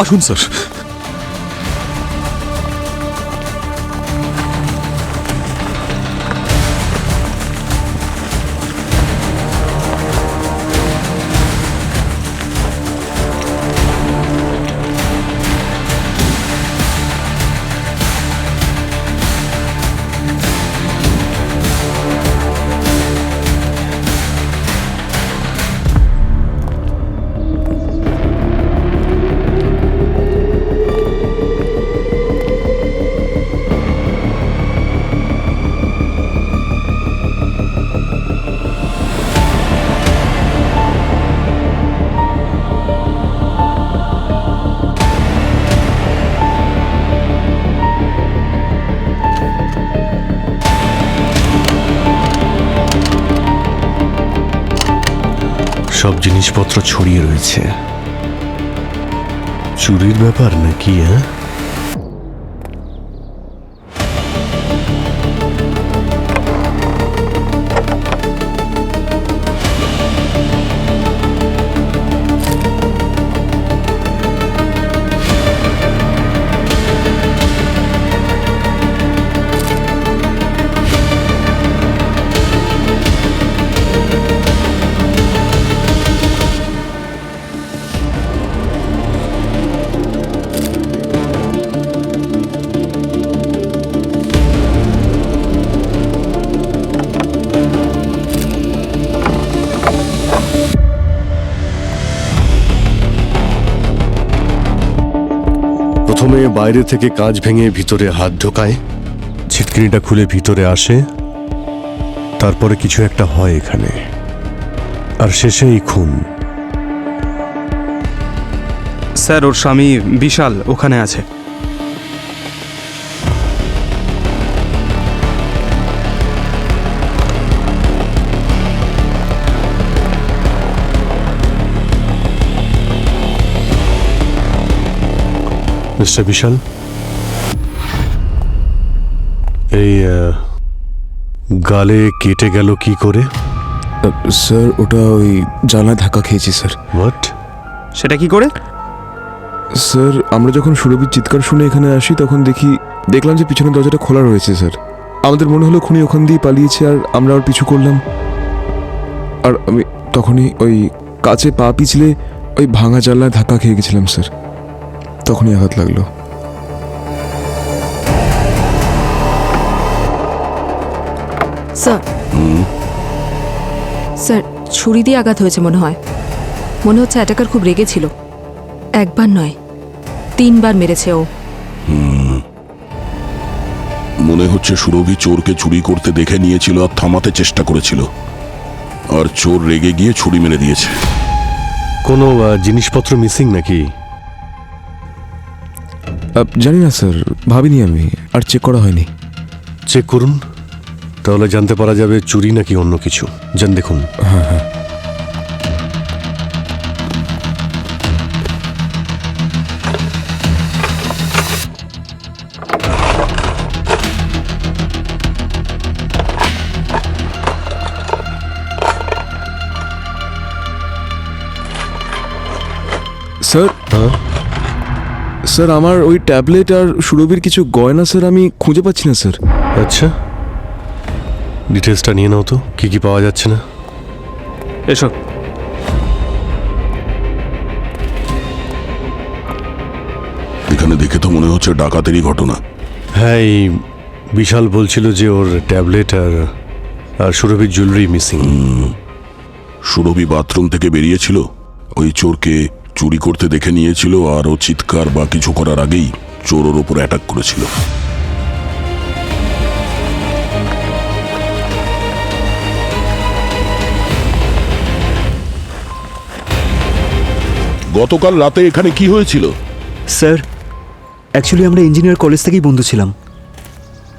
আসুন স্যার। সব জিনিসপত্র ছড়িয়ে রয়েছে। চুরির ব্যাপার নাকি? হ্যাঁ, প্রথমে বাইরে থেকে কাঁচ ভেঙে ভিতরে হাত ঢোকায়, ছিটকিনিটা খুলে ভিতরে আসে, তারপরে কিছু একটা হয় এখানে, আর শেষে এই খুন। স্যার, ওর স্বামী বিশাল ওখানে আছে। মিস্টার বিশাল, এই গালে কেটে গেল কি করে? স্যার ওটা ওই জানলায় ধাক্কা খেয়েছি স্যার। হোয়াট? সেটা কি করে? স্যার আমরা যখন সুরভির চিৎকার শুনে এখানে আসি তখন দেখলাম যে পিছনের দরজাটা খোলা রয়েছে স্যার। আমাদের মনে হলো খুনি ওখান দিয়ে পালিয়েছে, আর আমরা ওর পিছু করলাম। আর আমি তখনই ওই কাছে পা পিছলে ওই ভাঙা জানলায় ধাক্কা খেয়ে গেছিলাম স্যার, তখনই আঘাত লাগলো। স্যার, স্যার ছুরি দিয়ে আঘাত হয়েছে মনে হয়। মনে হচ্ছে অ্যাটাকার খুব রেগেছিল। একবার নয়, 3 বার মেরেছে ও। মনে হচ্ছে সুরভি চোরকে চুরি করতে দেখে নিয়েছিল আর থামাতে চেষ্টা করেছিল, আর চোর রেগে গিয়ে ছুরি মেরে দিয়েছে। কোনো জিনিসপত্র মিসিং নাকি? জানি না স্যার, ভাবিনি আমি, আর চেক করা হয়নি। চেক করুন, তাহলে জানতে পারা যাবে চুরি নাকি অন্য কিছু। যান দেখুন। হ্যাঁ হ্যাঁ। স্যার, স্যার আমার ওই ট্যাবলেট আর সুরভির কিছু গয়না স্যার আমি খুঁজে পাচ্ছি না স্যার। আচ্ছা, ডিটেলসটা নিয়ে নাও তো, কি কি পাওয়া যাচ্ছে না। এসব এখানে দেখে তো মনে হচ্ছে ডাকাতেরই ঘটনা। হ্যাঁ, এই বিশাল বলছিল যে ওর ট্যাবলেট আর সুরভির জুয়েলারি মিসিং। সুরভি বাথরুম থেকে বেরিয়েছিল, ওই চোরকে চুরি করতে দেখে নিয়েছিল, আর ও চিৎকার বা কিছু করার আগেই চোর ওর ওপর অ্যাটাক করেছিল। গতকাল রাতে এখানে কি হয়েছিল? স্যার, অ্যাকচুয়ালি আমরা ইঞ্জিনিয়ার কলেজ থেকেই বন্ধু ছিলাম।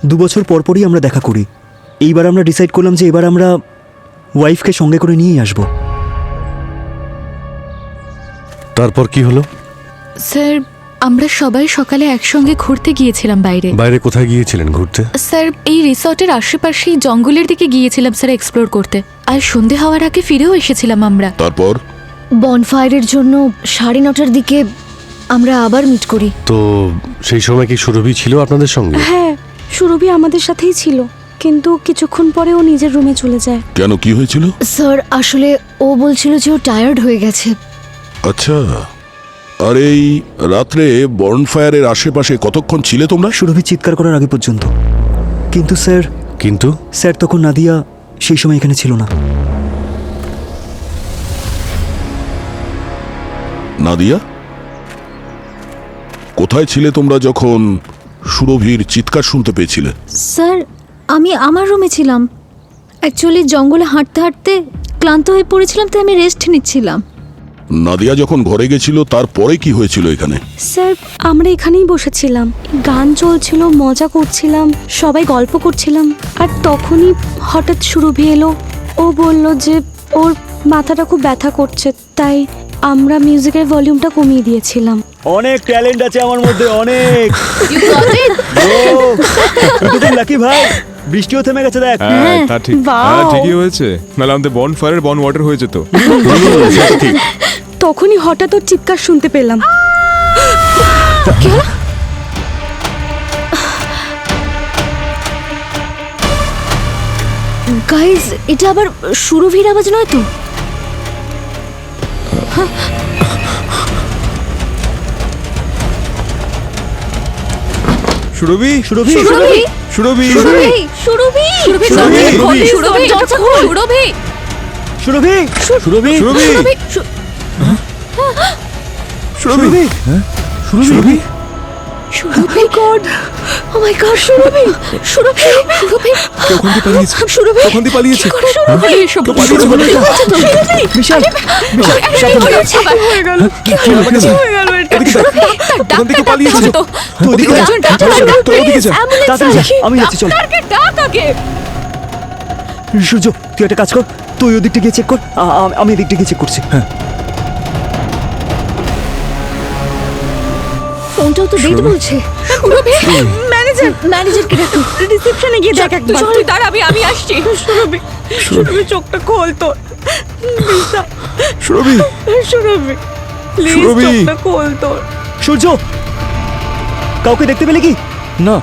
2 বছর পরপরই আমরা দেখা করি। এইবার আমরা ডিসাইড করলাম যে এবার আমরা ওয়াইফকে সঙ্গে করে নিয়েই আসবো। তারপর কি হলো? স্যার, আমরা সবাই সকালে একসঙ্গে ঘুরতে গিয়েছিলাম বাইরে। বাইরে কোথায় গিয়েছিলেন ঘুরতে? স্যার, এই রিসর্টের আশেপাশেই জঙ্গলের দিকে গিয়েছিলাম স্যার এক্সপ্লোর করতে। আর সন্ধে হওয়ার আগে ফিরেও এসেছিলাম আমরা। তারপর বনফায়ারের জন্য 9:30টার দিকে আমরা আবার মিট করি। তো সেই সময় কি সুরভি ছিল আপনাদের সঙ্গে? হ্যাঁ, সুরভি আমাদের সাথেই ছিল, কিন্তু কিছুক্ষণ পরে ও নিজের রুমে চলে যায়। কেন, কি হয়েছিল? স্যার আসলে ও বলছিল যে ও টায়ার্ড হয়ে গেছে। আচ্ছা, আর এই রাত্রে বর্নফায়ারের আশেপাশে কতক্ষণ ছিলে তোমরা? সুরভি চিৎকার করার আগে পর্যন্ত। কিন্তু স্যার তখন নাদিয়া সেই সময় এখানে ছিল না। নাদিয়া, কোথায় ছিলে তোমরা যখন সুরভির চিৎকার শুনতে পেয়েছিলে? স্যার আমি আমার রুমে ছিলাম। অ্যাকচুয়ালি জঙ্গলে হাঁটতে হাঁটতে ক্লান্ত হয়ে পড়েছিলাম, তাই আমি রেস্ট নিচ্ছিলাম। নাদিয়া যখন ঘরে গেছিল তারপরে কি হয়েছিল এখানে? স্যার আমরা এখানেই বসেছিলাম, গান চলছিল, মজা করছিলাম, সবাই গল্প করছিলাম, আর তখনই হঠাৎ সুরভি এলো। ও বলল যে ওর মাথাটা খুব ব্যথা করছে, তাই আমরা মিউজিকের ভলিউমটা কমিয়ে দিয়েছিলাম। অনেক ট্যালেন্ট আছে আমার মধ্যে, অনেক। লাকি ভাই, বৃষ্টিও থেমে গেছে দেখ। হ্যাঁ তা ঠিক, Wow! হ্যাঁ ঠিকই হয়েছে, নাহলে আমাদের বন ফায়ারের বন ওয়াটার হয়ে যেত। তখনই হঠাৎ ওর চিৎকার শুনতে পেলাম। গাইজ, এটা আবার সুরভির আওয়াজ নয় তো? সুরভি, সুরভি, সুরভি সুরভি, সুরভি সুরভি সুরভি, সুরভি সুরভি, সুরভি, দরজা খোল। সুরভি, সুরভি, সুরভি, সুরভি, সুরভি, সুরভি, সুরভি গড, ও মাই গড, সুরভি সুরভি সুরভি ওখান দিয়ে পালিয়েছে, সুরভি ওখান দিয়ে পালিয়েছে। সুরভি, এসব পালিয়েছে বলে তো। বিশাল, হয়ে গেল, কি হয়ে গেল এটা? ওখান থেকে পালিয়েছে। তো তুই ওদিকে যা, তোর ওদিকে যা। তাড়াতাড়ি যা, আমি যাচ্ছি, চল। ডাক আগে। সূর্য, তুই একটা কাজ কর, তুই ওদিকটা গিয়ে চেক কর, আমি এদিকটা গিয়ে চেক করছি। হ্যাঁ, ফোনটাও তো ডেট বলছে। সুরভি, ম্যানেজারকে ডাকো। রিসেপশনে গিয়ে দেখ একবার। তুই দাঁড়া, আমি আসছি। সুরভি চোখটা খোল তোর। সুরভি, সুরভি প্লিজ সুরভি। চোখটা খোল তোর। সূর্য, কাউকে দেখতে পেলে কি? না।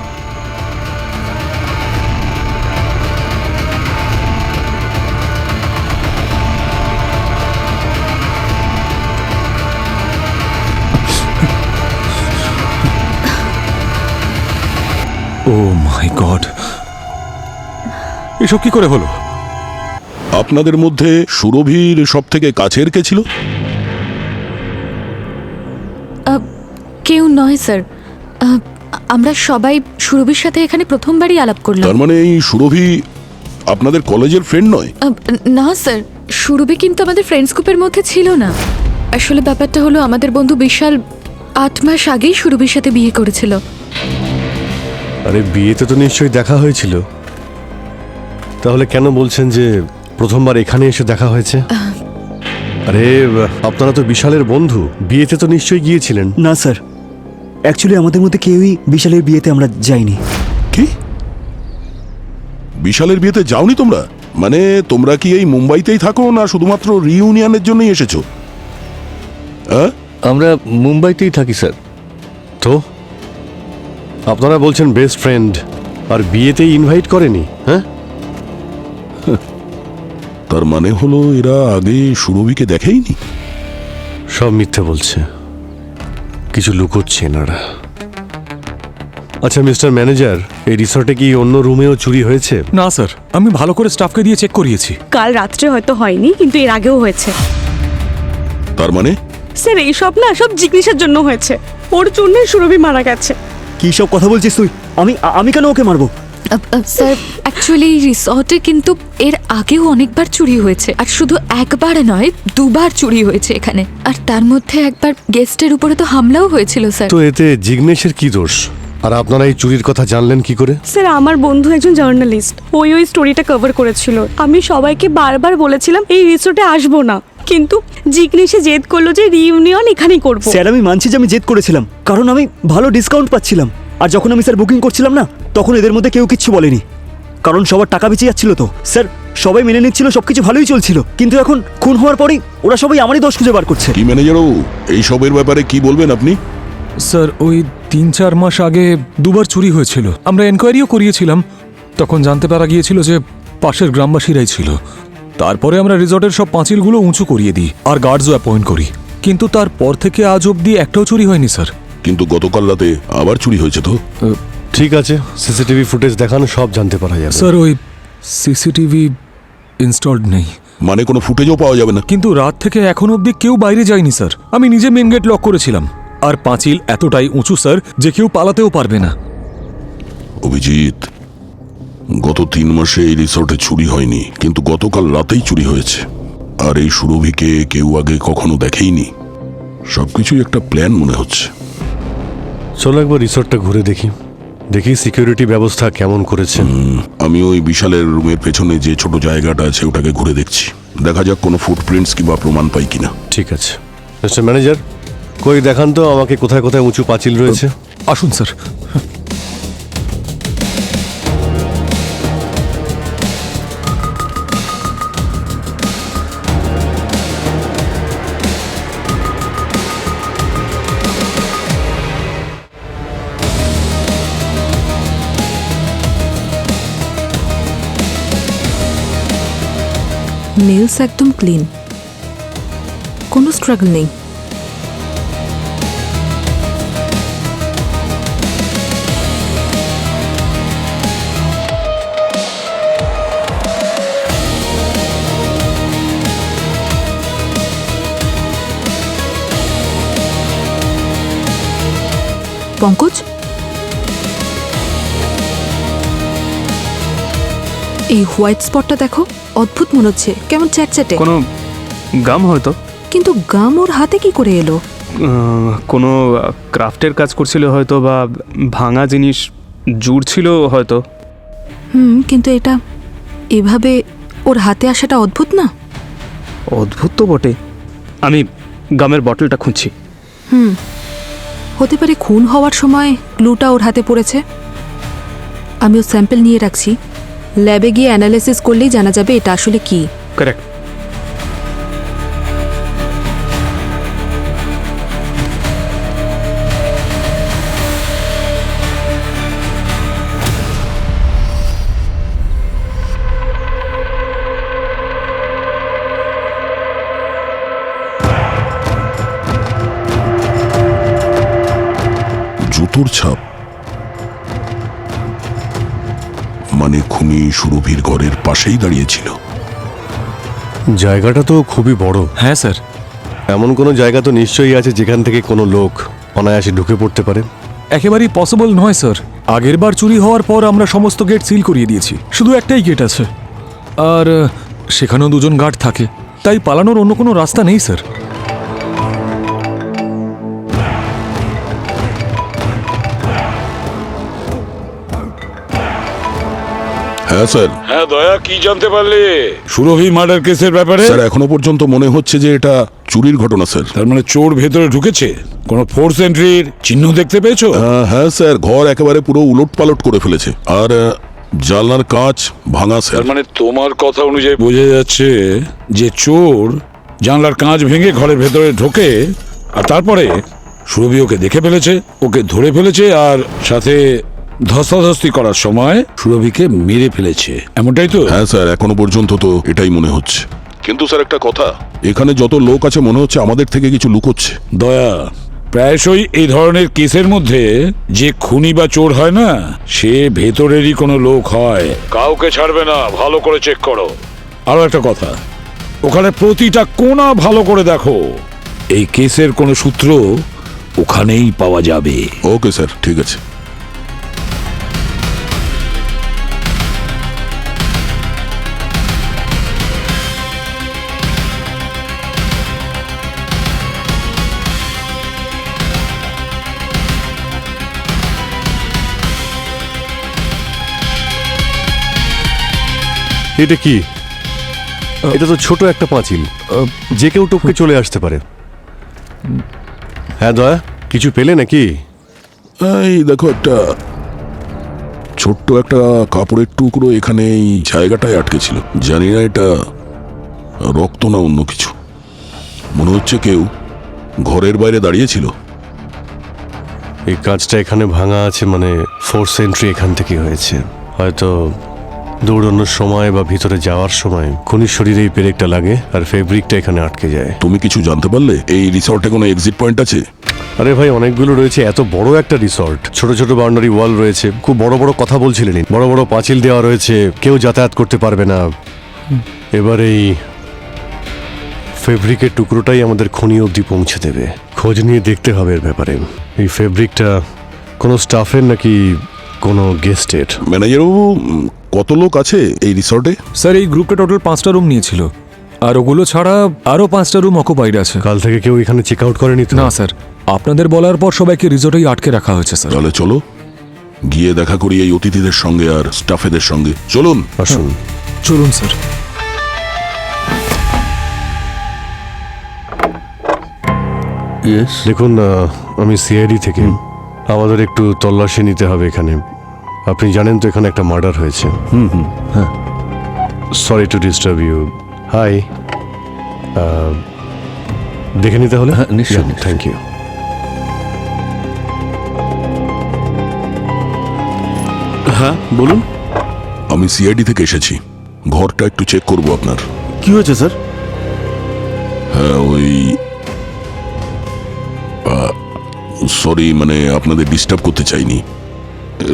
ও মাই গড, এসব কি করে হলো? আপনাদের মধ্যে সুরভির সব থেকে কাছের কে ছিল? কেউ নয় স্যার, আমরা সবাই সুরভির সাথে এখানে প্রথমবারই আলাপ করলাম। তার মানে এই সুরভি আপনাদের কলেজের ফ্রেন্ড নয়? না স্যার, সুরভি কিন্তু আমাদের ফ্রেন্ডস গ্রুপের মধ্যে ছিল না। আসলে ব্যাপারটা হলো, আমাদের বন্ধু বিশাল 8 মাস আগেই সুরভির সাথে বিয়ে করেছিল। আরে বিয়েতে তো নিশ্চয়ই দেখা হয়েছিল, তাহলে কেন বলছেন যে প্রথমবার এখানে এসে দেখা হয়েছে? আরে আপনারা তো বিশালের বন্ধু, বিয়েতে তো নিশ্চয়ই গিয়েছিলেন। না স্যার, অ্যাকচুয়ালি আমাদের মধ্যে কেউই বিশালের বিয়েতে আমরা যাইনি। কি, বিশালের বিয়েতে যাওনি তোমরা? মানে তোমরা কি এই মুম্বাইতেই থাকো, না শুধুমাত্র রিইউনিয়নের জন্যই এসেছো? হ্যাঁ, আমরা মুম্বাইতেই থাকি স্যার। তো আপনারা বলছেন বেস্ট ফ্রেন্ড, আর বিয়েতেই ইনভাইট করেনি? হ্যাঁ, তার মানে হলো এরা আগে সুরভিকে দেখেইনি। সব মিথ্যে বলছে, কিছু লুকোচ্ছে এনারা। আচ্ছা মিস্টার ম্যানেজার, এই রিসর্টে কি অন্য রুমেও চুরি হয়েছে? না স্যার, আমি ভালো করে স্টাফকে দিয়ে চেক করিয়েছি। কাল রাত্রে হয়তো হয়নি, কিন্তু এর আগেও হয়েছে। তার মানে স্যার এইসব না, সব জিজ্ঞাসার জন্য হয়েছে, ওর জন্যই সুরভি মারা গেছে। কি সব কথা বলছিস তুই? আমি কেন ওকে মারবো? স্যার অ্যাকচুয়ালি রিসর্টে কিন্তু এর আগেও অনেকবার চুরি হয়েছে, আর শুধু একবার নয়, 2 বার চুরি হয়েছে এখানে। আর তার মধ্যে একবার গেস্টের উপরে তো হামলাও হয়েছিল স্যার। তো এতে জিগ্নেশের কি দোষ? আর আপনারা এই চুরির কথা জানলেন কি করে? স্যার আমার বন্ধু একজন জার্নালিস্ট, ওই স্টোরিটা কভার করেছিল। আমি সবাইকে বারবার বলেছিলাম এই রিসোর্টে আসবো না, কিন্তু জিগ্নেশে জেদ করলো যে রিইউনিয়ন এখানেই করবো। স্যার আমি মানছি যে আমি জেদ করেছিলাম, কারণ আমি ভালো ডিসকাউন্ট পাচ্ছিলাম। আর যখন আমি স্যার বুকিং করছিলাম না, তখন এদের মধ্যে কেউ কিচ্ছু বলেনি, কারণ সবার টাকা বেঁচে যাচ্ছিল। তো স্যার সবাই মেনে নিচ্ছিল, সবকিছু ভালোই চলছিল, কিন্তু এখন খুন হওয়ার পরেই ওরা সবাই আমারই দোষ খুঁজে বার করছে। কি ম্যানেজারও এইসবের ব্যাপারে কি বলবেন আপনি? স্যার ওই 3-4 মাস আগে দুবার চুরি হয়েছিল। আমরা এনকোয়ারিও করিয়েছিলাম, তখন জানতে পারা গিয়েছিল যে পাশের গ্রামবাসীরাই ছিল। তারপরে আমরা রিসর্টের সব পাঁচিলগুলো উঁচু করিয়ে দিই আর গার্ডসও অ্যাপয়েন্ট করি, কিন্তু তারপর থেকে আজ অবধি একটাও চুরি হয়নি স্যার। কিন্তু গতকাল রাতে আবার চুরি হয়েছে তো? ঠিক আছে, সিসিটিভি ফুটেজ দেখানো সব জানতে পারা যাবে। স্যার ওই সিসিটিভি ইনস্টলড নেই। মানে কোনো ফুটেজও পাওয়া যাবে না? কিন্তু রাত থেকে এখন অবধি কেউ বাইরে যায়নি স্যার। আমি নিজে মেন গেট লক করেছিলাম, আর পাঁচিল এতটাই উঁচু স্যার যে কেউ পালাতেও পারবে না। অভিজিৎ, গত 3 মাসে এই রিসর্টে চুরি হয়নি, কিন্তু গতকাল রাতেই চুরি হয়েছে। আর এই সুরভিকে কেউ আগে কখনো দেখেইনি। সবকিছুই একটা প্ল্যান মনে হচ্ছে। চলো একবার রিসর্টটা ঘুরে দেখি, দেখি সিকিউরিটি ব্যবস্থা কেমন করেছে। আমি ওই বিশালের রুমের পেছনে যে ছোট জায়গাটা আছে ওটাকে ঘুরে দেখছি, দেখা যাক কোনো ফুটপ্রিন্টস কিংবা প্রমাণ পাই কিনা। ঠিক আছে মিস্টার ম্যানেজার, কই দেখান তো আমাকে কোথায় কোথায় উঁচু পাঁচিল রয়েছে। আসুন স্যার। নেলস একদম ক্লিন, কোনো স্ট্রাগল নেই। পঙ্কজ, এই হোয়াইট স্পটটা দেখো, অদ্ভুত মনে হচ্ছে, কেমন চ্যাটচ্যাটে। কোনো গাম হয়তো। কিন্তু গাম ওর হাতে কি করে এলো? কোনো ক্রাফটের কাজ করছিল হয়তো, বা ভাঙা জিনিস জুড়ছিল হয়তো। কিন্তু এটা এভাবে ওর হাতে আসাটা অদ্ভুত না? অদ্ভুত তো বটে। আমি গামের বটলটা খুঁজছি। হতে পারে খুন হওয়ার সময় গ্লুটা ওর হাতে পড়েছে। আমি ওর স্যাম্পল নিয়ে রাখছি, ল্যাবে গিয়ে অ্যানালাইসিস করলেই জানা যাবে এটা আসলে কি। কারেক্ট। জুতোর ছাপ, মানে খুনি সুরভির ঘরের পাশেই দাঁড়িয়েছিল। জায়গাটা তো খুবই বড়। হ্যাঁ স্যার। এমন কোনো জায়গা তো নিশ্চয়ই আছে যেখান থেকে কোনো লোক অনায়াসে ঢুকে পড়তে পারে। একেবারেই পসিবল নয় স্যার। আগের বার চুরি হওয়ার পর আমরা সমস্ত গেট সিল করিয়ে দিয়েছি, শুধু একটাই গেট আছে, আর সেখানেও 2জন গার্ড থাকে, তাই পালানোর অন্য কোনো রাস্তা নেই স্যার। হ্যাঁ স্যার। হ্যাঁ দয়া, কি জানতে পারলে সুরভি মার্ডার কেসের ব্যাপারে? স্যার এখনো পর্যন্ত মনে হচ্ছে যে এটা চুরির ঘটনা স্যার। তার মানে চোর ভেতরে ঢুকেছে? কোনো ফোর্স এন্ট্রির চিহ্ন দেখতে পেয়েছো? হ্যাঁ স্যার, ঘর একেবারে পুরো উলট পালট করে ফেলেছে, আর জানলার কাঁচ ভাঙা স্যার। তার মানে তোমার কথা অনুযায়ী বোঝা যাচ্ছে যে চোর জানলার কাঁচ ভেঙে ঘরের ভেতরে ঢোকে, আর তারপরে সুরভি ওকে দেখে ফেলেছে, ওকে ধরে ফেলেছে, আর সাথে ধস্তাধস্তি করার সময় সুরভিকে মেরে ফেলেছে, এমনটাই তো? হ্যাঁ স্যার, এখনো পর্যন্ত তো এটাই মনে হচ্ছে। কিন্তু স্যার একটা কথা, এখানে যত লোক আছে মনে হচ্ছে আমাদের থেকে কিছু লুকোচ্ছে। দয়া, প্রায়শই এই ধরনের কেসের মধ্যে যে খুনি বা চোর হয় না, সে ভেতরেরই কোনো লোক হয়, কাউকে ছাড়বে না, ভালো করে চেক করো। আরো একটা কথা, ওখানে প্রতিটা কোণা ভালো করে দেখো, এই কেসের কোনো সূত্র ওখানেই পাওয়া যাবে। ওকে স্যার, ঠিক আছে। এটা কি? এটা তো ছোট একটা পাঁচিল, যে কেউ টপকে চলে আসতে পারে। হ্যাঁ দয়া, কিছু পেলে নাকি? এই দেখো, একটা ছোট্ট একটা কাপড়ের টুকরো এখানে এই জায়গাটায় আটকে ছিল। জানি না এটা রক্ত না অন্য কিছু। মনে হচ্ছে কেউ ঘরের বাইরে দাঁড়িয়েছিল। এই কাঁচটা এখানে ভাঙা আছে, মানে ফোর্স এন্ট্রি এখান থেকে হয়েছে। হয়তো দৌড়ানোর সময় বা ভিতরে যাওয়ার সময় খুনির শরীরে এই পেরেকটা লাগে আর ফেব্রিকটা এখানে আটকে যায়। তুমি কিছু জানতে পারলে এই রিসর্টে কোনো এক্সিট পয়েন্ট আছে? আরে ভাই, অনেকগুলো রয়েছে, এত বড় একটা রিসর্ট, ছোট ছোট বাউন্ডারি ওয়াল রয়েছে, খুব বড় বড় কথা বলছিলেন, বড় বড় পাঁচিল দেওয়া রয়েছে, কেউ যাতায়াত করতে পারবে না। এবার এই ফেব্রিকের টুকরোটাই আমাদের খনি অবধি পৌঁছে দেবে। খোঁজ নিয়ে দেখতে হবে এর ব্যাপারে। এই ফেব্রিকটা কোনো স্টাফের নাকি কোনো গেস্টের? ম্যানেজারবাবু, কত লোক আছে এই রিসর্টে? স্যার এই গ্রুপটা টোটাল 5টা রুম নিয়েছিল, আর ওগুলো ছাড়া আরও 5টা রুম অকুপাইড আছে। কাল থেকে কেউ এখানে চেক আউট করেনি তো? না স্যার, আপনাদের বলার পর সবাইকে রিসোর্টেই আটকে রাখা হয়েছে স্যার। তাহলে চলো গিয়ে দেখা করি এই অতিথিদের সঙ্গে আর স্টাফেদের সঙ্গে। চলুন। আসুন। চলুন স্যার। দেখুন, আমি সিআইডি থেকে, আমাদের একটু তল্লাশি নিতে হবে এখানে। আপনি জানেন তো এখানে একটা মার্ডার হয়েছে। Sorry to disturb you. Hi, দেখে নিতে হলে? নিশ্চয়ই। Thank you. হ্যাঁ বলুন। আমি সিআইডি থেকে এসেছি, ঘরটা একটু চেক করব আপনার। কি হয়েছে স্যার? হ্যাঁ, ওই সরি, মানে আপনাদের ডিস্টার্ব করতে চাইনি।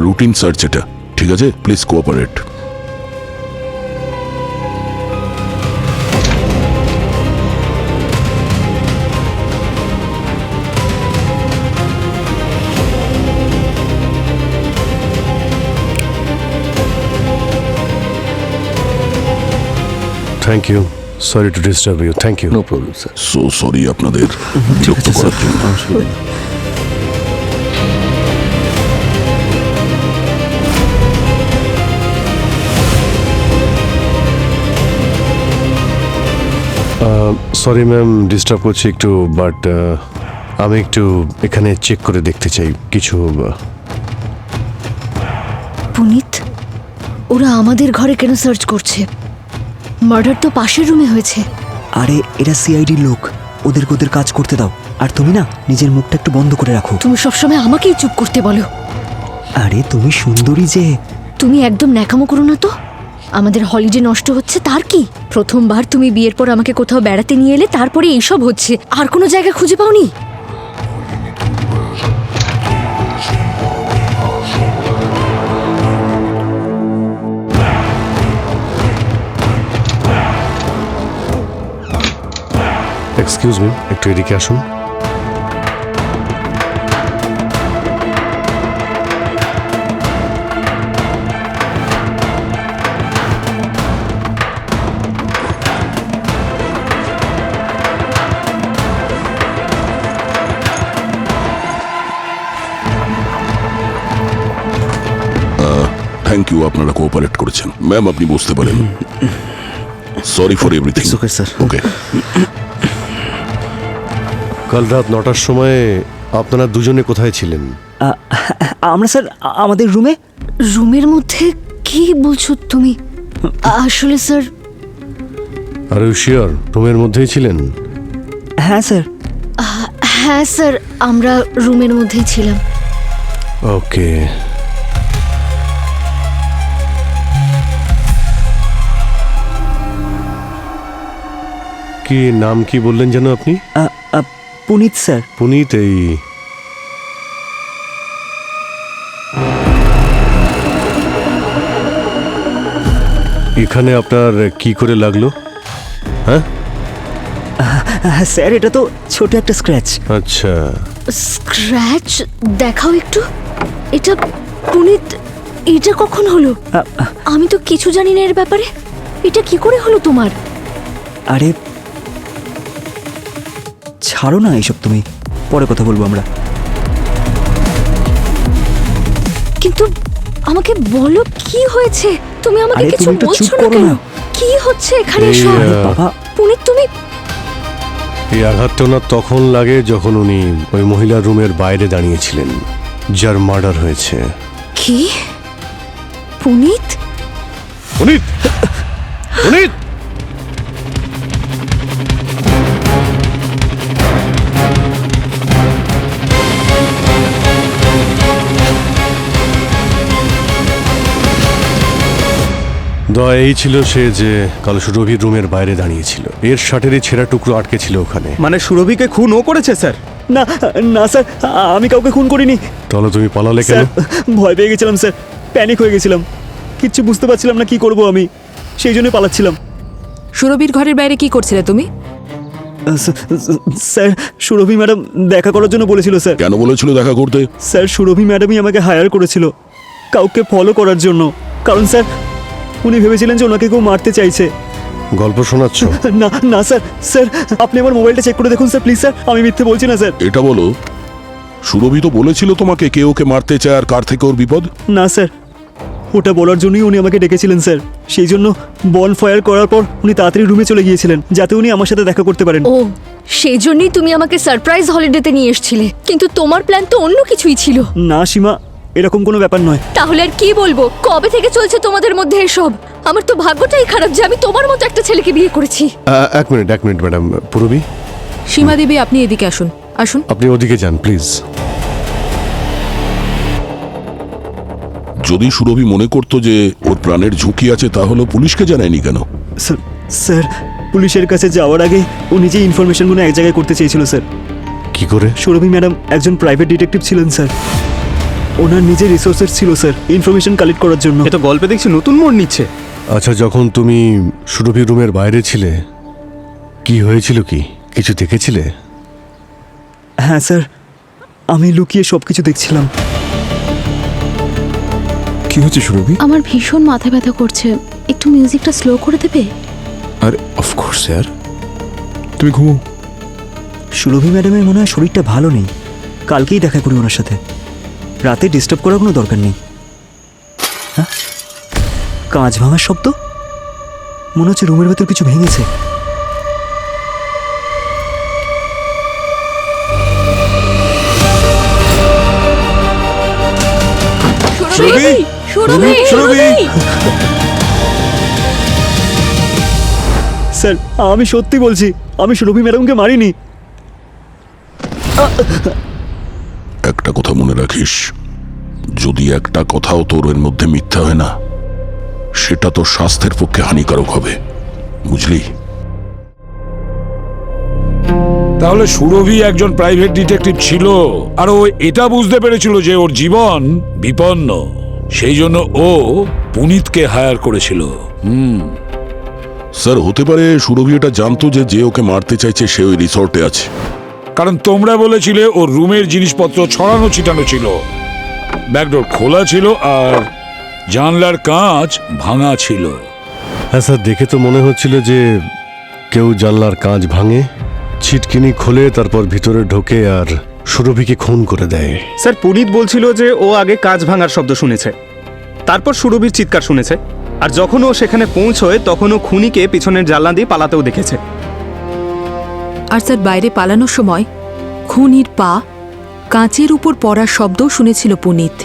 রুটিন সার্চ এটা, ঠিক আছে? Please cooperate. Thank you. Sorry to disturb you. Thank you. No problem sir. So sorry আপনাদের বিরক্ত করার জন্য। অসুবিধা নেই। সরি ম্যাম, ডিস্টার্ব করছি একটু, বাট আমি একটু এখানে চেক করে দেখতে চাই কিছু। পুনিত, ওরা আমাদের ঘরে কেন সার্চ করছে? মার্ডার তো পাশের রুমে হয়েছে। আরে এরা সিআইডির লোক, ওদেরকে ওদের কাজ করতে দাও। আর তুমি না নিজের মুখটা একটু বন্ধ করে রাখো। তুমি সবসময় আমাকেই চুপ করতে বলো। আরে তুমি সুন্দরী যে। তুমি একদম ন্যাকামো করো না তো। আমাদের হলিডে নষ্ট হচ্ছে তার কি? প্রথমবার তুমি বিয়ের পর আমাকে কোথাও বেড়াতে নিয়ে এলে, তারপরে এইসব হচ্ছে। আর কোনো জায়গা খুঁজে পাওনি? এক্সকিউজ মি, একটু এদিকে আসুন। থ্যাংক ইউ, আপনারা কোঅপারেট করেছেন। ম্যাম, আপনি বুঝতে পারেন। Sorry for everything. Okay sir. Okay. কাল রাত 9টার সময় আপনারা দুজনে কোথায় ছিলেন? আমরা স্যার আমাদের রুমে। রুমের মধ্যে? কি বলছো তুমি? আসলে স্যার। আর ইউ শিওর রুমের মধ্যেই ছিলেন? হ্যাঁ স্যার। হ্যাঁ স্যার, আমরা রুমের মধ্যেই ছিলাম। ওকে। কি নাম কি বললেন যেন আপনি? পুনিত স্যার। পুনিত। এই এখানে আপনার কি করে লাগলো? হ্যাঁ স্যার, এটা তো ছোট একটা স্ক্র্যাচ। আচ্ছা। স্ক্র্যাচ? দেখাও একটু। এটা পুনিত, এটা কখন হলো? আমি তো কিছু জানি না এর ব্যাপারে। এটা কি করে হলো তোমার? আরে ছাড়ো না এইসব, তুমি পরে কথা বলবো আমরা। কিন্তু আমাকে বলো কি হয়েছে? তুমি আমাকে কিছু বলছো না কেন? কি হচ্ছে এখানে সব? বাবা পুনিত, তুমি এই আঘাতটা ওনার তখন লাগে যখন উনি ওই মহিলার রুমের বাইরে দাঁড়িয়েছিলেন, যার মার্ডার হয়েছে। কি? পুনিত? পুনিত! পুনিত! দয়া এই ছিল সে যে কাল সুরভির রুমের বাইরে দাঁড়িয়েছিল, এর শার্টেরই ছেঁড়া টুকরো আটকে ছিল ওখানে। মানে সুরভিকে খুন ও করেছে স্যার? না না স্যার, আমি কাউকে খুন করিনি তাহলে তুমি পালালে কেন? স্যার ভয় পেয়ে গেছিলাম স্যার, প্যানিক হয়ে গেছিলাম, কিচ্ছু বুঝতে পারছিলাম না কি করব আমি, সেই জন্যই পালাচ্ছিলাম। সুরভির ঘরের বাইরে কি করছিলে তুমি? স্যার সুরভি ম্যাডাম দেখা করার জন্য বলেছিল স্যার। কেন বলেছিল দেখা করতে? স্যার সুরভি ম্যাডামই আমাকে হায়ার করেছিল কাউকে ফলো করার জন্য, কারণ স্যার উনি ভেবেছিলেন যে ওনাকে কেউ মারতে চাইছে। গল্প শোনাচ্ছ? না না স্যার, স্যার আপনি আমার মোবাইলটা চেক করে দেখুন স্যার, প্লিজ স্যার, আমি মিথ্যে বলছি না স্যার। এটা বলো, সুরভি তো বলেছিল তোমাকে কে ওকে মারতে চায় আর কার থেকে ওর বিপদ? না স্যার, ওটা বলার জন্যই উনি আমাকে ডেকেছিলেন স্যার, সেই জন্য বন ফায়ার করার পর উনি তাড়াতাড়ি রুমে চলে গিয়েছিলেন যাতে উনি আমার সাথে দেখা করতে পারেন। ও সেই জন্যই তুমি আমাকে সারপ্রাইজ হলিডেতে নিয়ে এসেছিলে, কিন্তু তোমার প্ল্যান তো অন্য কিছুই ছিল। না সীমা, এরকম কোনো ব্যাপার নয়। তাহলে আর কি বলবো, কবে থেকে চলছে তোমাদের মধ্যে এসব? আমার তো ভাগ্যটাই খারাপ যে আমি তোমার মতো একটা ছেলেকে বিয়ে করেছি। এক মিনিট ম্যাডাম। পুরবি, সীমা দেবী, আপনি এদিকে আসুন, আসুন। আপনি ওদিকে যান প্লিজ। যদি সুরভি মনে করতো যে ওর প্রাণের ঝুঁকি আছে তাহলে পুলিশকে জানায়নি কেন? স্যার স্যার পুলিশের কাছে যাওয়ার আগে ও নিজেই ইনফরমেশনগুলো এক জায়গায় করতে চেয়েছিল স্যার। কি করে? সুরভি ম্যাডাম একজন প্রাইভেট ডিটেকটিভ ছিলেন স্যার, ওনার নিজের রিসোর্সেস ছিল স্যার ইনফরমেশন কালেক্ট করার জন্য। এ তো গল্পে দেখছি নতুন মোড় নিচ্ছে। আচ্ছা, যখন তুমি সুরভির রুমের বাইরে ছিলে কি হয়েছিল, কি কিছু দেখেছিলে? হ্যাঁ স্যার, আমি লুকিয়ে সব কিছু দেখছিলাম। কি হচ্ছে সুরভি? আমার ভীষণ মাথা ব্যথা করছে, একটু মিউজিকটা স্লো করে দেবে? আরে অফকোর্স স্যার, তুমি ঘুমো। সুরভি ম্যাডামের মনে হয় শরীরটা ভালো নেই, কালকেই দেখা করি ওনার সাথে, রাতে ডিস্টার্ব করার কোনো দরকার নেই। হ্যাঁ, কাঁচ ভাঙার শব্দ, মনে হচ্ছে রুমের ভেতর কিছু ভেঙেছে। সুরভি, সুরভি, সুরভি। স্যার আমি সত্যি বলছি, আমি সুরভি ম্যাডামকে মারিনি। একটা কথা মনে রাখিস, যদি একটা কথাও তোর এর মধ্যে মিথ্যা হয় না, সেটা তোর স্বাস্থ্যের পক্ষে হানিকারক হবে, বুঝলি? তাহলে সুরভি একজন প্রাইভেট ডিটেকটিভ ছিল আর ও এটা বুঝতে পেরেছিল যে ওর জীবন বিপন্ন, সেই জন্য ও পুনিতকে হায়ার করেছিল। স্যার হতে পারে সুরভি এটা জানতো যে যে ওকে মারতে চাইছে সে ওই রিসর্টে আছে। কারণ তোমরা বলেছিলে ওর রুমের জিনিসপত্র ছড়ানো ছিটানো ছিল, ব্যাকডোর খোলা ছিল আর জানলার কাঁচ ভাঙা ছিল। হ্যাঁ স্যার, দেখে তো মনে হচ্ছিল যে কেউ জানলার কাঁচ ভাঙে, ছিটকিনি খোলে, তারপর ভিতরে ঢোকে আর সুরভিকে খুন করে দেয়। স্যার পুনিত বলছিল যে ও আগে কাঁচ ভাঙার শব্দ শুনেছে, তারপর সুরভির চিৎকার শুনেছে, আর যখন ও সেখানে পৌঁছয় তখন ও খুনিকে পিছনের জানলা দিয়ে পালাতেও দেখেছে। আর স্যার বাইরে পালানোর সময় খুনির পা কাঁচের উপর পড়ার শব্দও শুনেছিল পুনিত।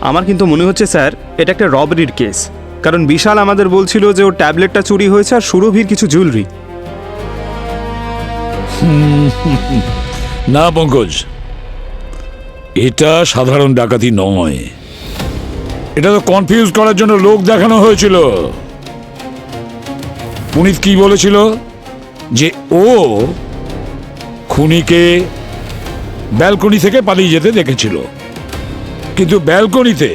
আমার কিন্তু মনে হচ্ছে স্যার এটা একটা রবারির কেস, কারণ বিশাল আমাদের বলছিল যে ওর ট্যাবলেটটা চুরি হয়েছে আর সুরভির কিছু জুয়েলারি। না পঙ্কজ, এটা সাধারণ ডাকাতি নয়, এটা তো কনফিউজ করার জন্য লোক দেখানো হয়েছিল। পুনিত কি বলেছিল যে ও খুনিকে ব্যালকনি থেকে পালিয়ে যেতে দেখেছিল, কিন্তু ব্যালকনিতে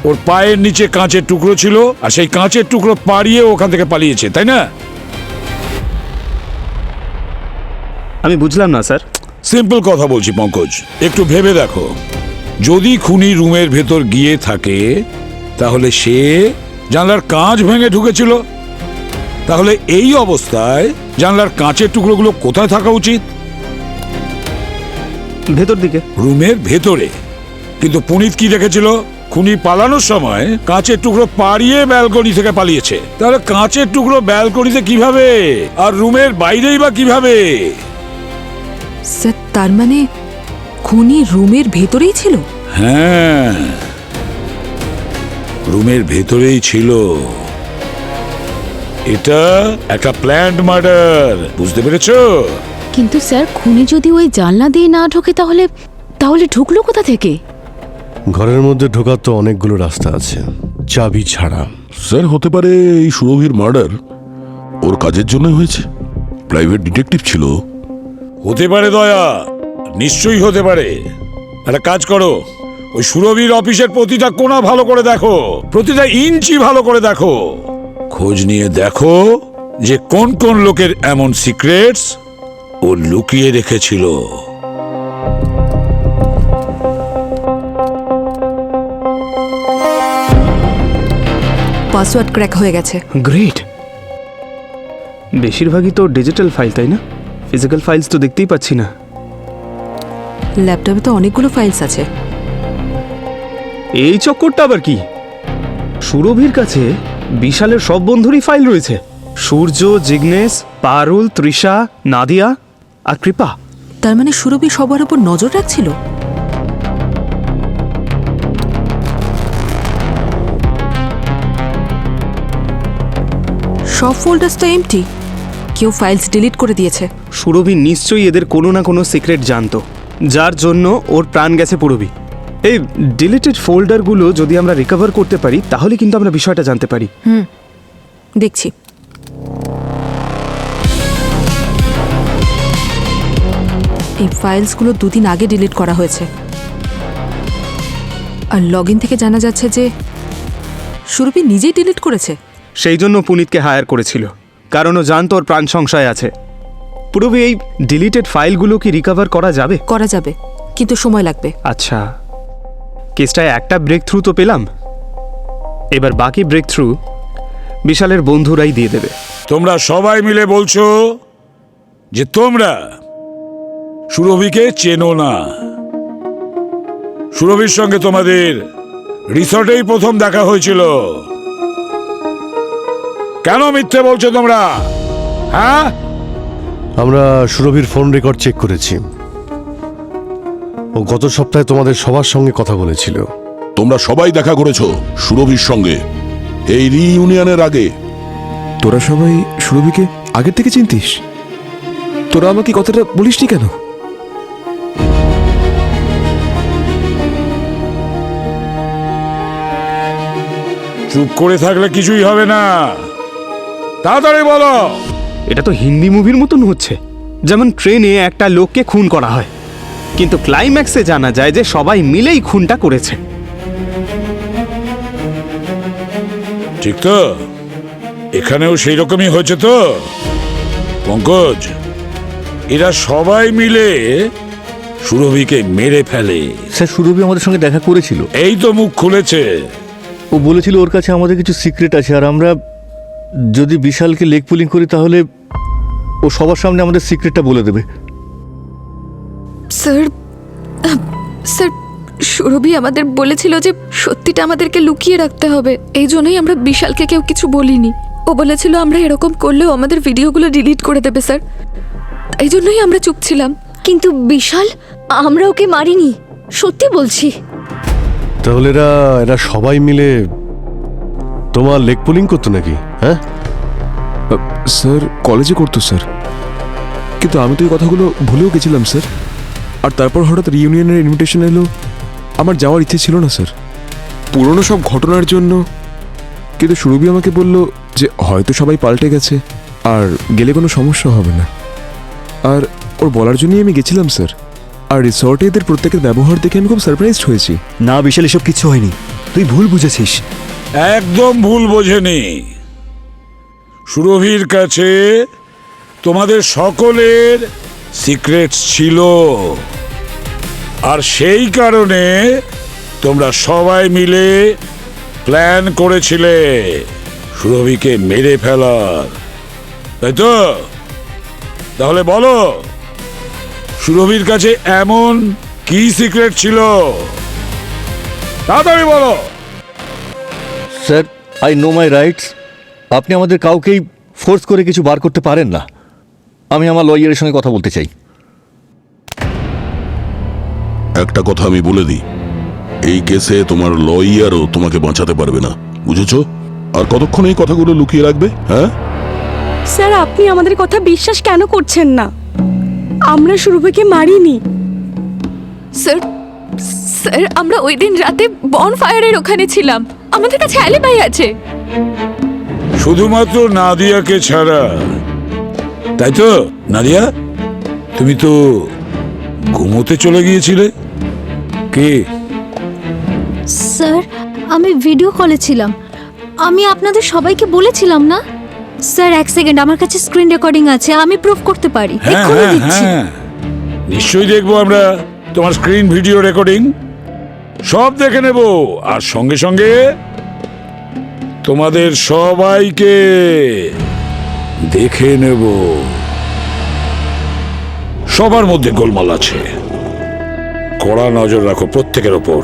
ওর পায়ের নিচে কাঁচের টুকরো ছিল আর সেই কাঁচের টুকরো পাড়িয়ে ওখান থেকে পালিয়েছে, তাই না? আমি বুঝলাম না স্যার। সিম্পল কথা বলছি পঙ্কজ, একটু ভেবে দেখো, যদি খুনি রুমের ভেতর গিয়ে থাকে তাহলে সে জানলার কাঁচ ভেঙে ঢুকেছিল, তাহলে এই অবস্থায় জানলার কাঁচের টুকরোগুলো কোথায় থাকা উচিত? ভেতর দিকে, রুমের ভেতরে। কিন্তু পুনিত কি দেখেছিল? খুনি পালানোর সময় কাঁচের টুকরো পাড়িয়ে ব্যালকনি থেকে পালিয়েছে, তাহলে কাঁচের টুকরো ব্যালকনিতে কিভাবে আর রুমের বাইরেই বা কিভাবে? স্যার তার মানে খুনি রুমের ভেতরেই ছিল? হ্যাঁ, রুমের ভেতরেই ছিল। এটা একটা প্ল্যান্ড মার্ডার, বুঝতে পেরেছো? কিন্তু স্যার খুনি যদি ওই জানলা দিয়ে না ঢোকে তাহলে তাহলে ঢুকলো কোথা থেকে? ঘরের মধ্যে ঢোকার তো অনেকগুলো রাস্তা আছে, চাবি ছাড়া। স্যার হতে পারে এই সুরভির মার্ডার ওর কাজের জন্য হয়েছে। প্রাইভেট ডিটেকটিভ ছিল। হতে পারে দয়া, নিশ্চয়ই হতে পারে। একটা কাজ করো, ওই সুরভির অফিসের প্রতিটা কোণা ভালো করে দেখো, প্রতিটা ইঞ্চি ভালো করে দেখো, খোঁজ নিয়ে দেখো যে কোন কোন লোকের এমন সিক্রেটস ও লুকিয়ে রেখেছিল। পাসওয়ার্ড ক্র্যাক হয়ে গেছে। গ্রেট। বেশিরভাগই তো ডিজিটাল ফাইল, তাই না? ফিজিক্যাল ফাইলস তো দেখতেই পাচ্ছি না। ল্যাপটপে তো অনেকগুলো ফাইলস আছে। এই চক্করটা আবার কি? সুরভির কাছে বিশালের সব বন্ধুরই ফাইল রয়েছে। সূর্য, জিগ্নেশ, পারুল, তৃষা, নাদিয়া আর কৃপা। তার মানে সুরভি সবার উপর নজর রাখছিল। সব ফোল্ডার্স তো এমটি, কেউ ফাইলস ডিলিট করে দিয়েছে। সুরভি নিশ্চয়ই এদের কোনো না কোনো সিক্রেট জানতো, যার জন্য ওর প্রাণ গেছে পুরবি। এই ডিলিটেড ফোল্ডারগুলো যদি আমরা রিকভার করতে পারি তাহলে কিন্তু আমরা বিষয়টা জানতে পারি। দেখছি। এই ফাইলসগুলো 2 দিন আগে ডিলিট করা হয়েছে, আর লগইন থেকে জানা যাচ্ছে যে সুরভি নিজেই ডিলিট করেছে। সেই জন্য পুনিতকে হায়ার করেছিল, কারণ ও জানতো ওর প্রাণ সংশয় আছে। পুরবি, এই ডিলিটেড ফাইলগুলো কি রিকভার করা যাবে? করা যাবে, কিন্তু সময় লাগবে। আচ্ছা, কেসটায় একটা ব্রেক থ্রু তো পেলাম, এবার বাকি ব্রেক থ্রু বিশালের বন্ধুরাই দিয়ে দেবে। তোমরা সবাই মিলে বলছো যে তোমরা সুরভিকে চেনো না। সুরভির সঙ্গে তোমাদের রিসর্টেই প্রথম দেখা হয়েছিল। কেন মিথ্যে বলছো তোমরা? হ্যাঁ, আমরা সুরভির ফোন রেকর্ড চেক করেছি। ও গত সপ্তাহে তোমাদের সবার সঙ্গে কথা বলেছিল। তোমরা সবাই দেখা করেছো সুরভির সঙ্গে এই রিইউনিয়নের আগে। তোরা সবাই সুরভিকে আগের থেকে চিনতিস? তোরা আমাকে কথাটা বলিসনি কেন? চুপ করে থাকলে কিছুই হবে না, তাড়াতাড়ি বলো। এটা তো হিন্দি মুভির মতন হচ্ছে, যেমন ট্রেনে একটা লোককে খুন করা হয়, কিন্তু ক্লাইম্যাক্সে জানা যায় যে সবাই মিলেই খুনটা করেছে। ঠিক তো? এখানেও সেই রকমই হয়েছে তো পঙ্কজ? এরা সবাই মিলে সুরভিকে মেরে ফেলে। স্যার, সুরভি আমাদের সঙ্গে দেখা করেছিল। এই তো মুখ খুলেছে। ও বলেছিল ওর কাছে আমাদের কিছু সিক্রেট আছে, আর আমরা যদি বিশালকে লেগ পুলিং করি তাহলে ও সবার সামনে আমাদের সিক্রেটটা বলে দেবে। স্যার, স্যার, সুরভি আমাদের বলেছিল যে সত্যিটা আমাদেরকে লুকিয়ে রাখতে হবে। এই জন্যই আমরা বিশালকে কেউ কিছু বলিনি। ও বলেছিল আমরা এরকম করলেও আমাদের ভিডিওগুলো ডিলিট করে দেবে স্যার, এই জন্যই আমরা চুপ ছিলাম। কিন্তু বিশাল, আমরা ওকে মারিনি, সত্যি বলছি। তাহলে এরা সবাই মিলে তোমার লেগ পুলিং করতো নাকি? হ্যাঁ স্যার, কলেজে করতো স্যার, কিন্তু আমি তো এই কথাগুলো ভুলেও গেছিলাম স্যার। আর তারপর হঠাৎ রিইউনিয়নের ইনভিটেশন এলো, আমার যাওয়ার ইচ্ছে ছিল না স্যার, পুরনো সব ঘটনার জন্য। কিন্তু সুরভি আমাকে বলল যে হয়তো সবাই পাল্টে গেছে আর গেলে কোনো সমস্যা হবে না, আর ওর বলার জন্যই আমি গেছিলাম স্যার। আর রিসর্টে এদের প্রত্যেকের ব্যবহার দেখে আমি খুব সারপ্রাইজড হয়েছি। না বিশাল, এসব কিছু হয়নি, তুই ভুল বুঝেছিস। একদম ভুল বোঝেনি। সুরভির কাছে তোমাদের সকলের সিক্রেটস ছিল, আর সেই কারণে তোমরা সবাই মিলে প্ল্যান করেছিলে সুরভিকে মেরে ফেলার, তাই তো? তাহলে বলো, সুরভির কাছে এমন কি সিক্রেট ছিল? তাড়াতাড়ি বলো। Sir, I know my rights. আপনি আমাদের কাউকেই ফোর্স করে কিছু বার করতে পারেন না। আমি আমার লয়ারের সঙ্গে কথা বলতে চাই। একটা কথা আমি বলে দিই, এই কেসে তোমার লয়ারও তোমাকে বাঁচাতে পারবে না, বুঝেছো? আর কতক্ষণ এই কথাগুলো লুকিয়ে রাখবে? হ্যাঁ স্যার, আপনি আমাদের কথা বিশ্বাস কেন করছেন না? আমরা সুরভিকে মারিনি। স্যার, স্যার, আমরা ওই দিন রাতে বনফায়ারের ওখানে ছিলাম, আমাদের কাছে অ্যালিবাই আছে। শুধুমাত্র নাদিয়াকে ছাড়া, তাই তো? নাদিয়া, তুমি তো ঘুমোতে চলে গিয়েছিলে। কে? স্যার, আমি ভিডিও কলে ছিলাম। আমি আপনাদের সবাইকে বলেছিলাম না? স্যার, এক সেকেন্ড, আমার কাছে স্ক্রিন রেকর্ডিং আছে, আমি প্রুফ করতে পারি। হ্যাঁ এক্ষুনি হ্যাঁ দিচ্ছি। হ্যাঁ, নিশ্চয়ই দেখবো আমরা তোমার স্ক্রিন ভিডিও রেকর্ডিং, সব দেখে নেব। আর সঙ্গে সঙ্গে তোমাদের সবাইকে দেখে নেব। সবার মধ্যে গোলমাল আছে, কড়া নজর রাখো প্রত্যেকের ওপর।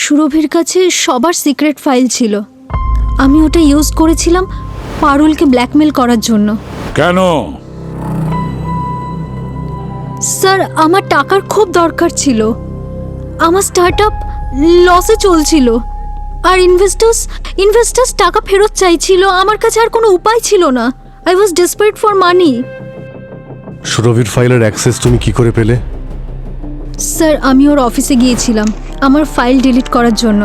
সুরভির কাছে সবার সিক্রেট ফাইল ছিল। আমি ওটা ইউজ করেছিলাম পারুলকে ব্ল্যাকমেল করার জন্য। কেন? স্যার, আমার টাকার খুব দরকার ছিল। আমার স্টার্টআপ লসে চলছিল, আর ইনভেস্টার্স টাকা ফেরত চাইছিল। আমার কাছে আর কোনো উপায় ছিল না। I was desperate for money. সুরভির ফাইলের অ্যাক্সেস তুমি কি করে পেলে? স্যার, আমি ওর অফিসে গিয়েছিলাম আমার ফাইল ডিলিট করার জন্য।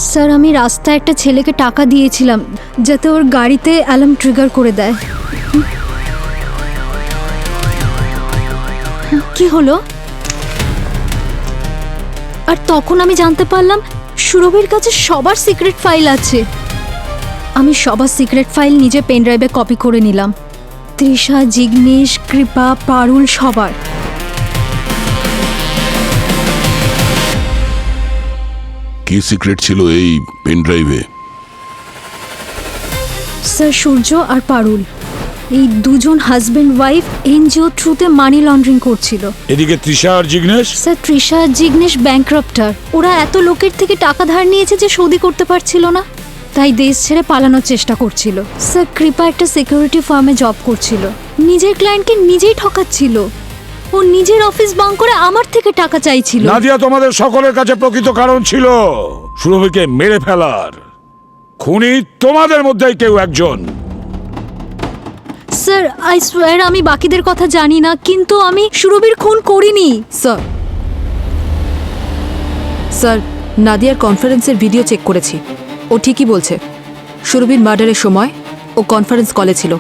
স্যার, আমি রাস্তায় একটা ছেলেকে টাকা দিয়েছিলাম যাতে ওর গাড়িতে অ্যালার্ম ট্রিগার করে দেয়। কি হলো? আর তখন আমি জানতে পারলাম সুরভির কাছে সবার সিক্রেট ফাইল আছে। আমি সবার সিক্রেট ফাইল নিজে পেন ড্রাইভে কপি করে নিলাম। তৃষা, জিগ্নেশ, কৃপা, পারুল, সবার। কি সিক্রেট ছিল এই পেন ড্রাইভে? স্যার, সূর্য আর পারুল এই দুজন হাজবেন্ড ওয়াইফ এনজিও থ্রুতে মানি লন্ডারিং করছিল। এদিকে তৃষা আর জিগ্নেশ? স্যার, তৃষা আর জিগ্নেশ ব্যাংক্রাপ্টার। ওরা এত লোকের থেকে টাকা ধার নিয়েছে যে শোধই করতে পারছিল না, তাই দেশ ছেড়ে পালানোর চেষ্টা করছিল। স্যার, কৃপা একটা সিকিউরিটি ফার্মে জব করছিল, নিজের ক্লায়েন্টকে নিজেই ঠকাচ্ছিল। ও নিজের অফিস বাং করে আমার থেকে টাকা চাইছিল। নাদিয়া তোমাদের সকলের কাছে প্রকৃত কারণ ছিল সুরভিকে মেরে ফেলার। খুনি তোমাদের মধ্যেই কেউ একজন। স্যার, আই সোয়ার আমি বাকিদের কথা জানি না, কিন্তু আমি সুরভির খুন করিনি। স্যার, নাদিয়ার কনফারেন্সের ভিডিও চেক করেছি। ও ঠিকই বলছে, সুরভির মার্ডারের সময় ও কনফারেন্স কলে ছিল।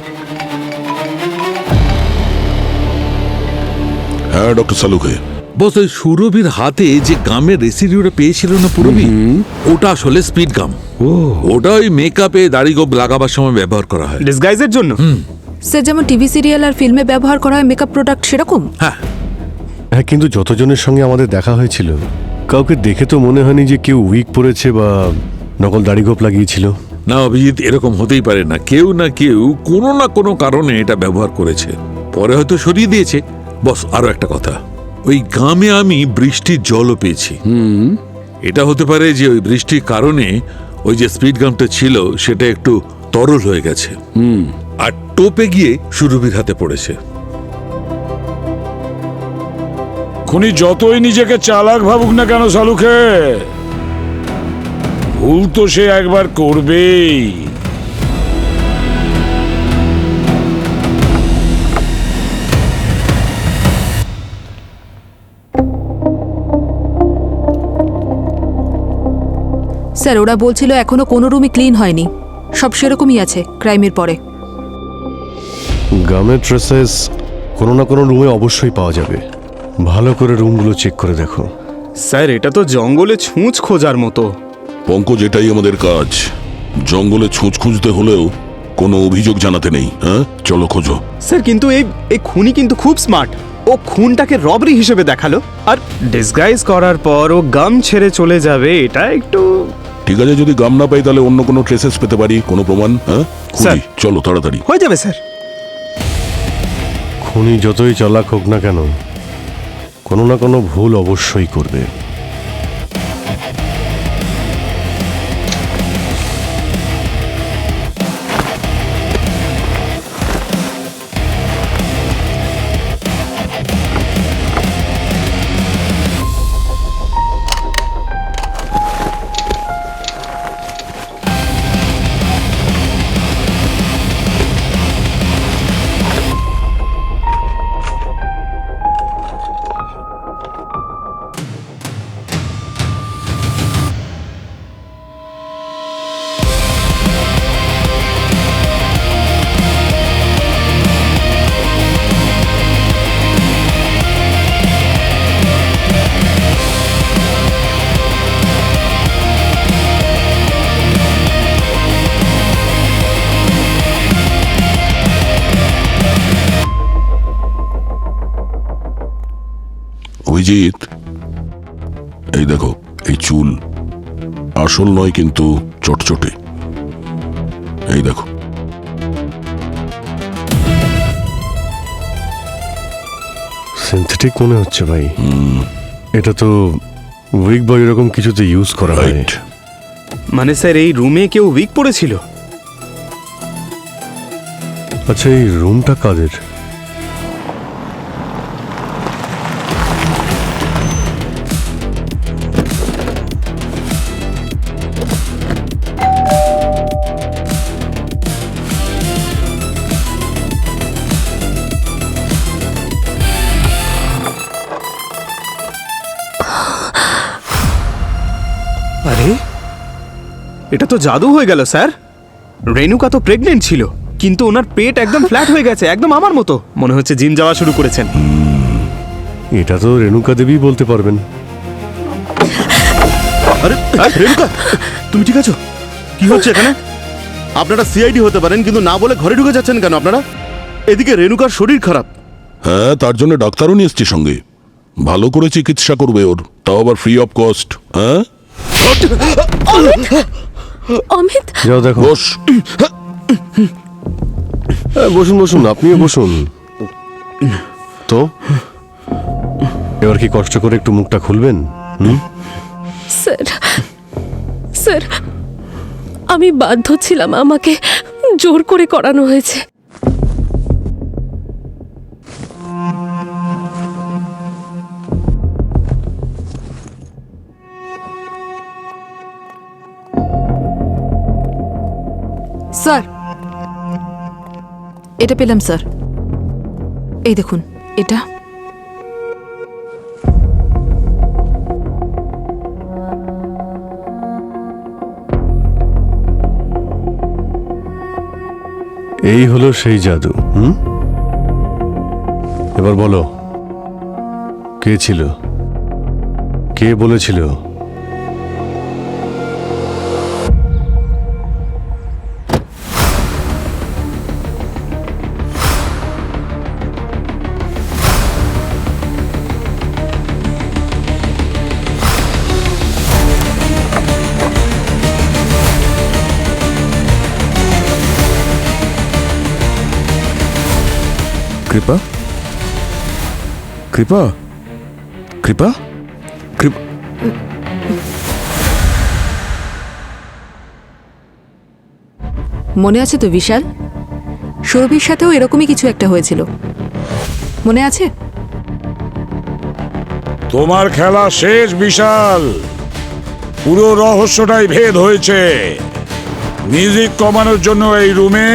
হ্যাঁ ডক্টর সালুকে, বস ওই সুরভির হাতে যে গামের রেসিডিউটা পেয়েছিল না পুরবি, ওটা আসলে স্পিড গাম। ওটা ওই মেকআপে দাড়ি গোপ লাগাবার সময় ব্যবহার করা হয় ডিসগাইজের জন্য। স্যার যেমন টিভি সিরিয়াল আর ফিল্মে ব্যবহার করা হয় মেকআপ প্রোডাক্ট সেরকম? হ্যাঁ, কিন্তু যতজনের সঙ্গে আমাদের দেখা হয়েছিল কাউকে দেখে তো মনে হয়নি যে কেউ উইক পড়েছে বা নকল দাড়িগোপ লাগিয়েছিল। না অভিজিৎ, এরকম হতেই পারে না। কেউ না কেউ কোনো না কোনো কারণে এটা ব্যবহার করেছে, পরে হয়তো সরিয়ে দিয়েছে। বস আরো একটা কথা, ওই গামে আমি বৃষ্টির জলও পেয়েছি। এটা হতে পারে যে ওই বৃষ্টির কারণে ওই যে স্পিড গামটা ছিল সেটা একটু তরল হয়ে গেছে, আর টোপে গিয়ে সুরভির হাতে পড়েছে। খুনি যতই নিজেকে চালাক ভাবুক না কেন শালুকে, ভুল তো সে একবার করবেই। স্যার ওরা বলছিল এখনো কোনো রুমই ক্লিন হয়নি, সব সেরকমই আছে ক্রাইমের পরে। গামের ট্রেসেস কোনো না কোনো রুমে অবশ্যই পাওয়া যাবে। ভালো করে রুমগুলো চেক করে দেখো। স্যার এটা তো জঙ্গলে ছুঁচ খোঁজার মতো। পঙ্কজ, এটাই আমাদের কাজ। জঙ্গলে ছুঁচ খুঁজতে হলেও কোনো অভিযোগ জানাতে নেই। হ্যাঁ, চলো খোঁজো। স্যার কিন্তু এই খুনি কিন্তু খুব স্মার্ট। ও খুনটাকে রবারি হিসেবে দেখালো, আর ডিসগাইজ করার পর ও গাম ছেড়ে চলে যাবে, এটা একটু। ঠিক আছে, যদি গাম না পাই তাহলে অন্য কোনো ট্রেসেস পেতে পারি, কোনো প্রমাণ। হ্যাঁ, খুঁজি, চলো তাড়াতাড়ি। হয়ে যাবে স্যার। খুনি যতই চালাক হোক না কেন, কোনো না কোনো ভুল অবশ্যই করবে। অভিজিৎ, এই দেখো, এই চুল আসল নয় কিন্তু চটচটে। এই দেখো। সিনথেটিক মনে হচ্ছে ভাই। এটা তো উইক বা এরকম কিছুতে ইউজ করা হয়। মানে স্যার এই রুমে কেউ উইক পড়েছিল? আচ্ছা, এই রুমটা কাদের? আরে এটা তো জাদু হয়ে গেল স্যার। রেণুকা তো প্রেগনেন্ট ছিল, কিন্তু ওনার পেট একদম ফ্ল্যাট হয়ে গেছে, একদম আমার মতো। মনে হচ্ছে জিম যাওয়া শুরু করেছেন। এটা তো রেণুকা দেবী বলতে পারবেন। আরে রেণুকা, তুমি ঠিক আছো? কি হচ্ছে এখানে? আপনারা সিআইডি হতে পারেন, কিন্তু না বলে ঘরে ঢুকে যাচ্ছেন কেন আপনারা? এদিকে রেণুকার শরীর খারাপ। হ্যাঁ, তার জন্য ডাক্তারও নিয়ে এসছি সঙ্গে। ভালো করে চিকিৎসা করবে ওর, তাও আবার ফ্রি অফ কস্ট। হ্যাঁ, অমিত, যাও দেখো। বস। বসুন বসুন, আপনিও বসুন। তো এবার কি কষ্ট করে একটু মুখটা খুলবেন? স্যার স্যার, আমি বাধ্য ছিলাম, আমাকে জোর করে করানো হয়েছে। স্যার এটা পেলাম স্যার, এই দেখুন এটা। এই হলো সেই জাদু। এবার বলো, কে ছিল? কে বলেছিল? কৃপা কৃপা কৃপা কৃপা মনে আছে তো বিশাল, সুরভির সাথেও এরকমই কিছু একটা হয়েছিল, মনে আছে? তোমার খেলা শেষ বিশাল, পুরো রহস্যটাই ভেদ হয়েছে। মিউজিক কমানোর জন্য এই রুমে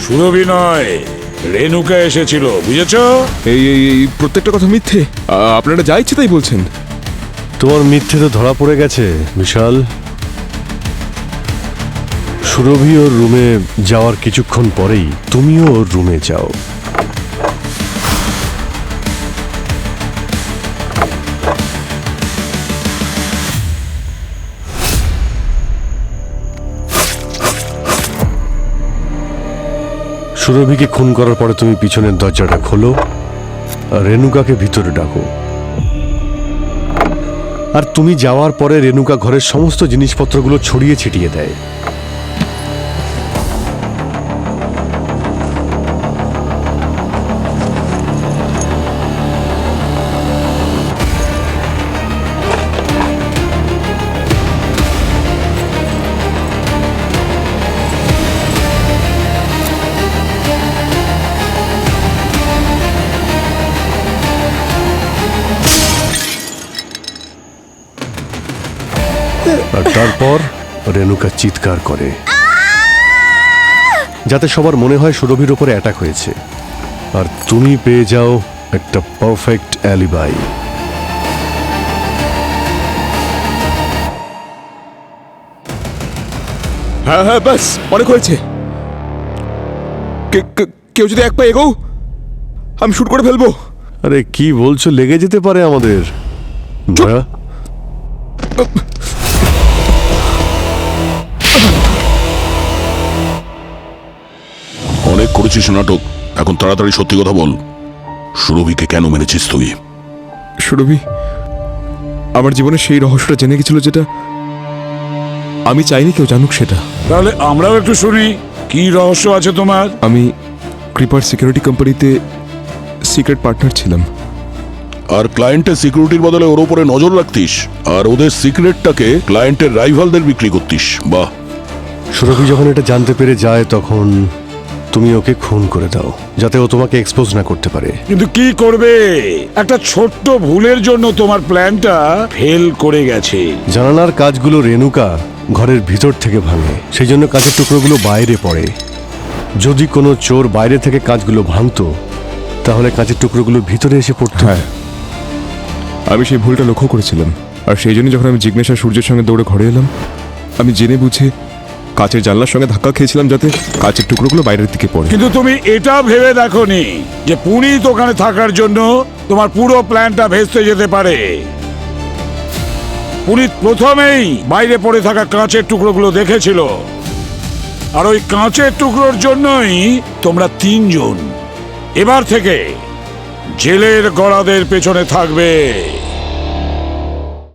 সুরভি নয়, রেণুকা এসেছিল, বুঝেছ? এই এই এই প্রত্যেকটা কথা মিথ্যে। আপনারা যা ইচ্ছে তাই বলছেন। তোমার মিথ্যে তো ধরা পড়ে গেছে বিশাল। সুরভি ওর রুমে যাওয়ার কিছুক্ষণ পরেই তুমিও ওর রুমে যাও। সুরভিকে খুন করার পরে তুমি পিছনের দরজাটা খোলো আর রেণুকাকে ভিতরে ডাকো। আর তুমি যাওয়ার পরে রেণুকা ঘরের সমস্ত জিনিসপত্রগুলো ছড়িয়ে ছিটিয়ে দেয়। আর তারপর রেণুকা চিৎকার করে, যাতে সবার মনে হয় সুরভির উপরে অ্যাটাক হয়েছে, আর তুমি পেয়ে যাও একটা পারফেক্ট অ্যালিবাই। হ্যাঁ হ্যাঁ, ব্যাস অনেক হয়েছে। কেউ যদি এক পা এগোও আমি শুট করে ফেলবো। আরে কি বলছো, লেগে যেতে পারে আমাদের। দয়া অনেক করেছিস নাটক, এখন তাড়াতাড়ি সত্যি কথা বল। সুরভিকে কেন মেরেছিস তুই? সুরভি আমার জীবনে সেই রহস্যটা জেনে গেছিল যেটা আমি চাইনি কেউ জানুক সেটা। তাহলে আমরাও একটু শুনি, কি রহস্য আছে তোমার? আমি কৃপার সিকিউরিটি কোম্পানিতে সিক্রেট পার্টনার ছিলাম। আর ক্লায়েন্টের সিকিউরিটির বদলে ওর উপরে নজর রাখতিস, আর ওদের সিক্রেটটাকে ক্লায়েন্টের রাইভালদের বিক্রি করতিস। বাহ। সুরভি যখন এটা জানতে পেরে যায় তখন তুমি ওকে খুন করে দাও, যাতে ও তোমাকে এক্সপোজ না করতে পারে। কিন্তু কি করবে, একটা ছোট্ট ভুলের জন্য তোমার প্ল্যানটা ফেল করে গেছে। জানালার কাজগুলো রেণুকা ঘরের ভিতর থেকে ভাঙে, সেই জন্য কাঁচের টুকরোগুলো বাইরে পড়ে। যদি কোনো চোর বাইরে থেকে কাঁচগুলো ভাঙতো তাহলে কাঁচের টুকরোগুলো ভিতরে এসে পড়তো। হ্যাঁ, আমি সেই ভুলটা লক্ষ্য করেছিলাম, আর সেই জন্য যখন আমি জিজ্ঞেস আর সূর্যের সঙ্গে দৌড়ে ঘরে এলাম, আমি জেনে বুঝে কাচের জানলার সঙ্গে ধাক্কা খেয়েছিলাম যাতে কাচের টুকরোগুলো বাইরের দিকে পড়ে। কিন্তু তুমি এটা ভেবে দেখোনি যে পুনিত ওখানে থাকার জন্য তোমার পুরো প্ল্যানটা ভেস্তে যেতে পারে। পুনিত প্রথমেই বাইরে পড়ে থাকা কাঁচের টুকরোগুলো দেখেছিল, আর ওই কাঁচের টুকরোর জন্যই তোমরা তিনজন এবার থেকে জেলের গড়াদের পেছনে থাকবে।